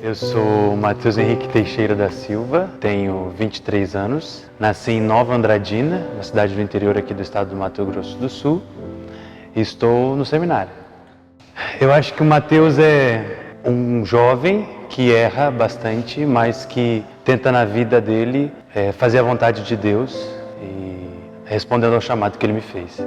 Eu sou Matheus Henrique Teixeira da Silva, tenho 23 anos, nasci em Nova Andradina, uma cidade do interior aqui do estado do Mato Grosso do Sul, e estou no seminário. Eu acho que o Matheus é um jovem que erra bastante, mas que tenta na vida dele fazer a vontade de Deus e respondendo ao chamado que ele me fez.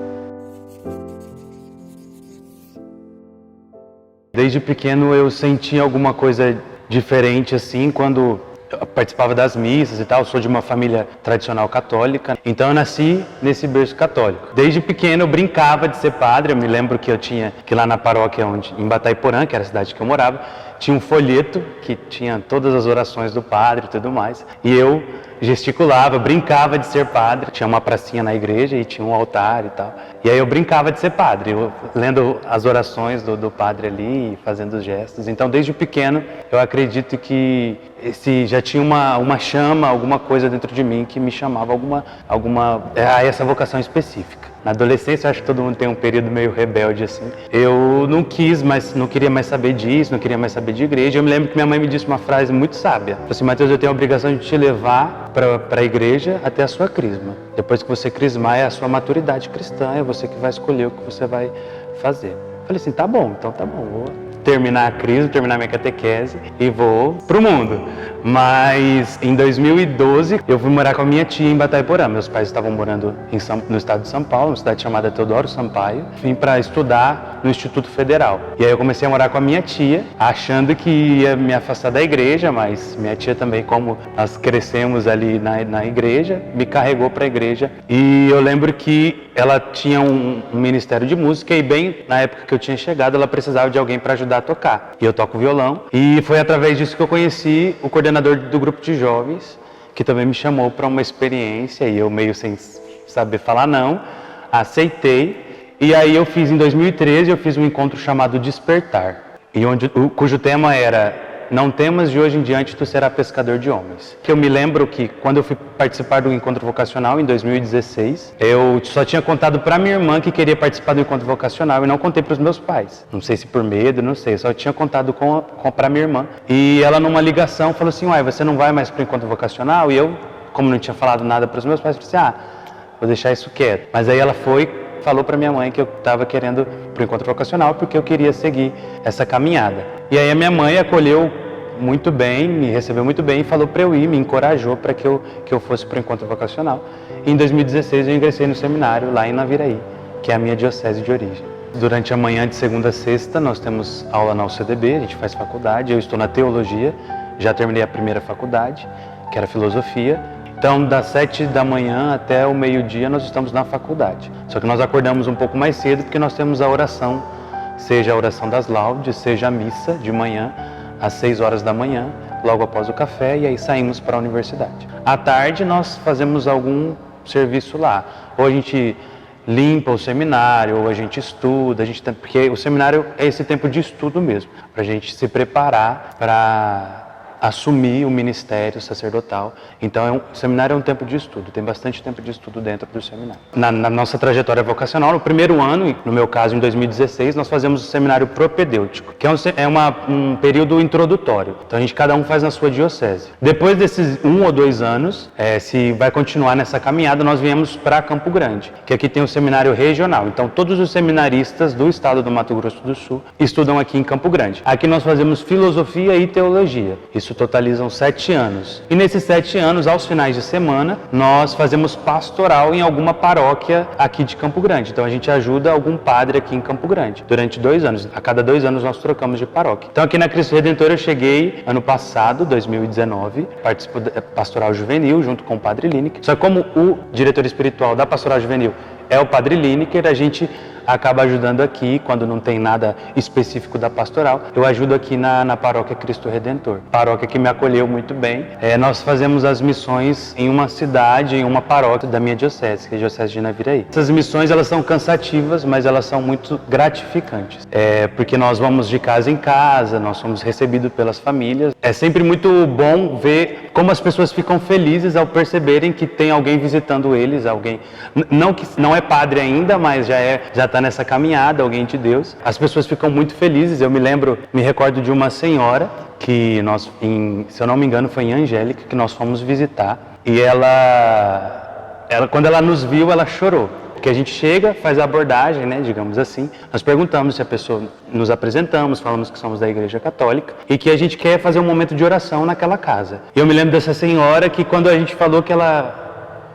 Desde pequeno eu sentia alguma coisa diferente assim quando eu participava das missas e tal. Eu sou de uma família tradicional católica, então eu nasci nesse berço católico. Desde pequeno eu brincava de ser padre. Eu me lembro que eu tinha que lá na paróquia em Batayporã, que era a cidade que eu morava, tinha um folheto que tinha todas as orações do padre e tudo mais. E eu gesticulava, brincava de ser padre. Tinha uma pracinha na igreja e tinha um altar e tal. E aí eu brincava de ser padre, eu lendo as orações do padre ali, fazendo os gestos. Então desde pequeno eu acredito que já tinha uma chama, alguma coisa dentro de mim que me chamava a essa vocação específica. Na adolescência, acho que todo mundo tem um período meio rebelde assim. Eu não queria mais saber disso, não queria mais saber de igreja. Eu me lembro que minha mãe me disse uma frase muito sábia. Ela disse assim: Matheus, eu tenho a obrigação de te levar para a igreja até a sua crisma. Depois que você crismar, é a sua maturidade cristã, é você que vai escolher o que você vai fazer. Eu falei assim, tá bom, vou terminar a crisma, terminar minha catequese e vou pro mundo. Mas em 2012 eu fui morar com a minha tia em Batayporã. Meus pais estavam morando no estado de São Paulo, uma cidade chamada Teodoro Sampaio. Vim para estudar no Instituto Federal. E aí eu comecei a morar com a minha tia, achando que ia me afastar da igreja, mas minha tia também, como nós crescemos ali na igreja, me carregou para a igreja. E eu lembro que ela tinha um ministério de música e bem na época que eu tinha chegado, ela precisava de alguém para ajudar a tocar. E eu toco violão. E foi através disso que eu conheci o coordenador do grupo de jovens, que também me chamou para uma experiência, e eu meio sem saber falar não, aceitei. E aí eu fiz, em 2013, eu fiz um encontro chamado Despertar, cujo tema era Não temas, de hoje em diante tu serás pescador de homens. Que eu me lembro que quando eu fui participar do encontro vocacional em 2016, eu só tinha contado para minha irmã que queria participar do encontro vocacional e não contei para os meus pais. Não sei se por medo, não sei, só tinha contado para minha irmã. E ela numa ligação falou assim: uai, você não vai mais para o encontro vocacional? E eu, como não tinha falado nada para os meus pais, falei assim: vou deixar isso quieto. Mas aí ela falou para minha mãe que eu estava querendo para o encontro vocacional porque eu queria seguir essa caminhada. E aí a minha mãe acolheu muito bem, me recebeu muito bem e falou para eu ir, me encorajou para que eu fosse para o encontro vocacional. E em 2016 eu ingressei no seminário lá em Naviraí, que é a minha diocese de origem. Durante a manhã de segunda a sexta nós temos aula na UCDB, a gente faz faculdade, eu estou na teologia, já terminei a primeira faculdade, que era filosofia. Então, das 7 da manhã até o meio-dia, nós estamos na faculdade. Só que nós acordamos um pouco mais cedo, porque nós temos a oração, seja a oração das laudes, seja a missa de manhã, às 6 horas da manhã, logo após o café, e aí saímos para a universidade. À tarde, nós fazemos algum serviço lá. Ou a gente limpa o seminário, ou a gente estuda, porque o seminário é esse tempo de estudo mesmo, para a gente se preparar para assumir o ministério sacerdotal. Então o seminário é um tempo de estudo, tem bastante tempo de estudo dentro do seminário. Na nossa trajetória vocacional, no primeiro ano, no meu caso em 2016, nós fazemos o seminário propedêutico, que é um período introdutório. Então cada um faz na sua diocese. Depois desses 1 ou 2 anos, se vai continuar nessa caminhada, nós viemos para Campo Grande, que aqui tem o seminário regional. Então todos os seminaristas do estado do Mato Grosso do Sul estudam aqui em Campo Grande. Aqui nós fazemos filosofia e teologia. Isso totalizam 7 anos. E nesses 7 anos, aos finais de semana, nós fazemos pastoral em alguma paróquia aqui de Campo Grande. Então a gente ajuda algum padre aqui em Campo Grande durante 2 anos. A cada 2 anos nós trocamos de paróquia. Então aqui na Cristo Redentor eu cheguei ano passado, 2019, participo da pastoral juvenil junto com o Padre Lineker. Só que como o diretor espiritual da pastoral juvenil é o Padre Lineker, a gente acaba ajudando aqui, quando não tem nada específico da pastoral, eu ajudo aqui na paróquia Cristo Redentor, paróquia que me acolheu muito bem. Nós fazemos as missões em uma cidade, em uma paróquia da minha diocese, que é a diocese de Naviraí. Essas missões, elas são cansativas, mas elas são muito gratificantes, porque nós vamos de casa em casa, nós somos recebidos pelas famílias. É sempre muito bom ver como as pessoas ficam felizes ao perceberem que tem alguém visitando eles, alguém, não é padre ainda, mas já está nessa caminhada, alguém de Deus. As pessoas ficam muito felizes. Eu me recordo de uma senhora que nós, se eu não me engano, foi em Angélica, que nós fomos visitar. E ela, quando ela nos viu, ela chorou. Porque a gente chega, faz a abordagem, né, digamos assim. Nós perguntamos se a pessoa, nos apresentamos, falamos que somos da Igreja Católica e que a gente quer fazer um momento de oração naquela casa. E eu me lembro dessa senhora que quando a gente falou que a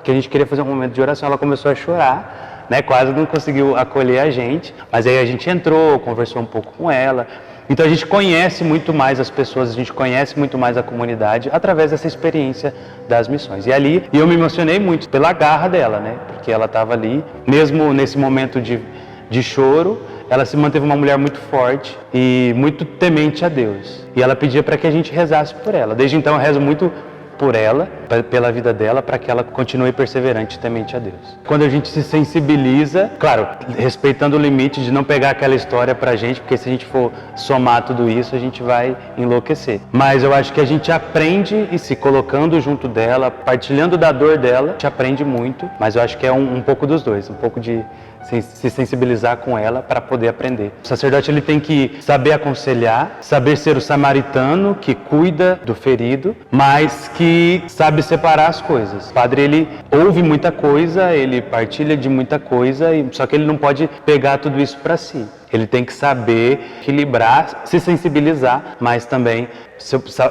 gente queria fazer um momento de oração, ela começou a chorar, né, quase não conseguiu acolher a gente. Mas aí a gente entrou, conversou um pouco com ela. Então a gente conhece muito mais as pessoas, a gente conhece muito mais a comunidade através dessa experiência das missões. E ali eu me emocionei muito pela garra dela, né? Porque ela estava ali, mesmo nesse momento de choro, ela se manteve uma mulher muito forte e muito temente a Deus. E ela pedia para que a gente rezasse por ela. Desde então eu rezo muito por ela, pela vida dela, para que ela continue perseverante e temente a Deus. Quando a gente se sensibiliza, claro, respeitando o limite de não pegar aquela história pra gente, porque se a gente for somar tudo isso, a gente vai enlouquecer. Mas eu acho que a gente aprende e se colocando junto dela, partilhando da dor dela, a gente aprende muito, mas eu acho que é um pouco dos dois, um pouco de se sensibilizar com ela para poder aprender. O sacerdote ele tem que saber aconselhar, saber ser o samaritano que cuida do ferido, mas que sabe separar as coisas. O padre ele ouve muita coisa, ele partilha de muita coisa, só que ele não pode pegar tudo isso para si. Ele tem que saber equilibrar, se sensibilizar, mas também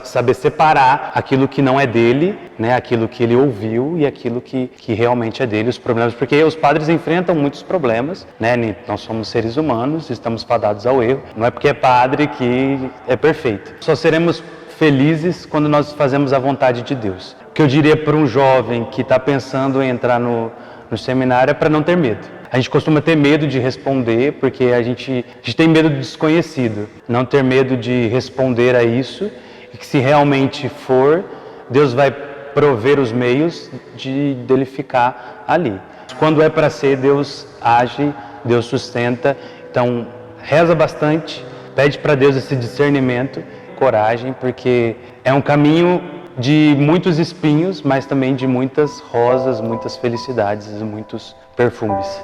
saber separar aquilo que não é dele, né, aquilo que ele ouviu e aquilo que realmente é dele, os problemas. Porque os padres enfrentam muitos problemas, né? Nós somos seres humanos, estamos fadados ao erro. Não é porque é padre que é perfeito. Só seremos felizes quando nós fazemos a vontade de Deus. O que eu diria para um jovem que está pensando em entrar no seminário é para não ter medo. A gente costuma ter medo de responder porque a gente tem medo do desconhecido. Não ter medo de responder a isso e que se realmente for, Deus vai prover os meios dele ficar ali. Quando é para ser, Deus age, Deus sustenta. Então, reza bastante, pede para Deus esse discernimento, coragem, porque é um caminho de muitos espinhos, mas também de muitas rosas, muitas felicidades e muitos perfumes.